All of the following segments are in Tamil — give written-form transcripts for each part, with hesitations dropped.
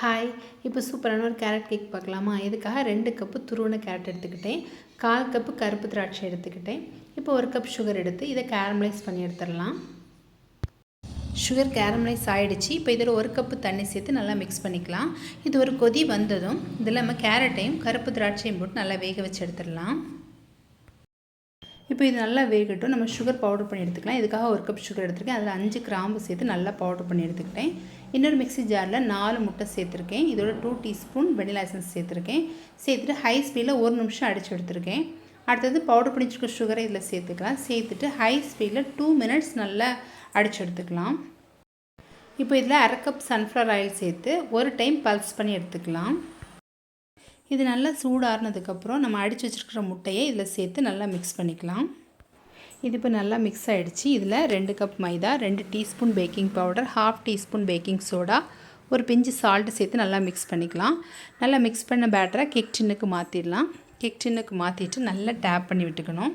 ஹாய், இப்போ சூப்பரான ஒரு கேரட் கேக் பார்க்கலாமா? இதுக்காக 2 கப்பு துருவன கேரட் எடுத்துக்கிட்டேன், 1/4 கப்பு கருப்பு திராட்சை எடுத்துக்கிட்டேன். இப்போ 1 கப் சுகர் எடுத்து இதை கேரமலைஸ் பண்ணி எடுத்துடலாம். சுகர் கேரமலைஸ் ஆகிடுச்சு. இப்போ இதில் 1 கப்பு தண்ணி சேர்த்து நல்லா மிக்ஸ் பண்ணிக்கலாம். இது ஒரு கொதி வந்ததும் இதில் நம்ம கேரட்டையும் கருப்பு திராட்சையும் போட்டு நல்லா வேக வச்சு எடுத்துடலாம். இப்போ இது நல்லா வேகட்டும். நம்ம சுகர் பவுடர் பண்ணி எடுத்துக்கலாம். இதுக்காக 1 கப் சுகர் எடுத்துருக்கேன். அதில் 5 கிராம்பு சேர்த்து நல்லா பவுடர் பண்ணி எடுத்துக்கிட்டேன். இன்னொரு மிக்ஸி ஜாரில் 4 முட்டை சேர்த்துருக்கேன். இதோட 2 டீஸ்பூன் வெனிலா எசன்ஸ் சேர்த்துருக்கேன். சேர்த்துட்டு ஹை ஸ்பீடில் 1 நிமிஷம் அடித்து எடுத்துருக்கேன். அடுத்தது பவுடர் பண்ணி வச்சுருக்க சுகரை இதில் சேர்த்துக்கலாம். சேர்த்துட்டு ஹை ஸ்பீடில் 2 மினிட்ஸ் நல்லா அடித்து எடுத்துக்கலாம். இப்போ இதில் 1/2 கப் சன்ஃப்ளவர் ஆயில் சேர்த்து ஒரு டைம் பல்ஸ் பண்ணி எடுத்துக்கலாம். இது நல்லா சூடாறினதுக்கப்புறம் நம்ம அடித்து வச்சுருக்கிற முட்டையை இதில் சேர்த்து நல்லா மிக்ஸ் பண்ணிக்கலாம். இது இப்போ நல்லா மிக்ஸ் ஆகிடுச்சு. இதில் 2 கப் மைதா, 2 teaspoon baking powder, 1/2 teaspoon baking soda, ஒரு பிஞ்சு சால்ட்டு சேர்த்து நல்லா மிக்ஸ் பண்ணிக்கலாம். நல்லா மிக்ஸ் பண்ண பேட்டரை கேக் டின்னுக்கு மாற்றிடலாம். கேக் டின்னுக்கு மாற்றிட்டு நல்லா டேப் பண்ணி விட்டுக்கணும்.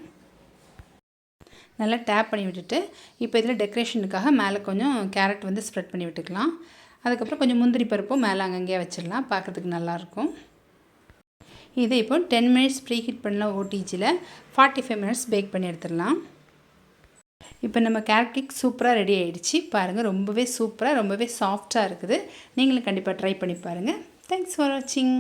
நல்லா டேப் பண்ணி விட்டுட்டு இப்போ இதில் டெக்கரேஷனுக்காக மேலே கொஞ்சம் கேரட் வந்து ஸ்ப்ரெட் பண்ணி விட்டுக்கலாம். அதுக்கப்புறம் கொஞ்சம் முந்திரி பருப்பும் மேலே அங்கங்கேயே வச்சிடலாம். பார்க்குறதுக்கு நல்லாயிருக்கும். இதை இப்போ 10 மினிட்ஸ் ப்ரீ ஹீட் பண்ணலாம். ஓடிஜியில் 45 மினிட்ஸ் பேக் பண்ணி எடுத்துடலாம். இப்போ நம்ம கேரட் கேக் சூப்பராக ரெடி ஆகிடுச்சு. பாருங்கள், ரொம்பவே சூப்பராக ரொம்பவே சாஃப்டாக இருக்குது. நீங்களும் கண்டிப்பாக ட்ரை பண்ணி பாருங்கள். தேங்க்ஸ் ஃபார் வாட்சிங்.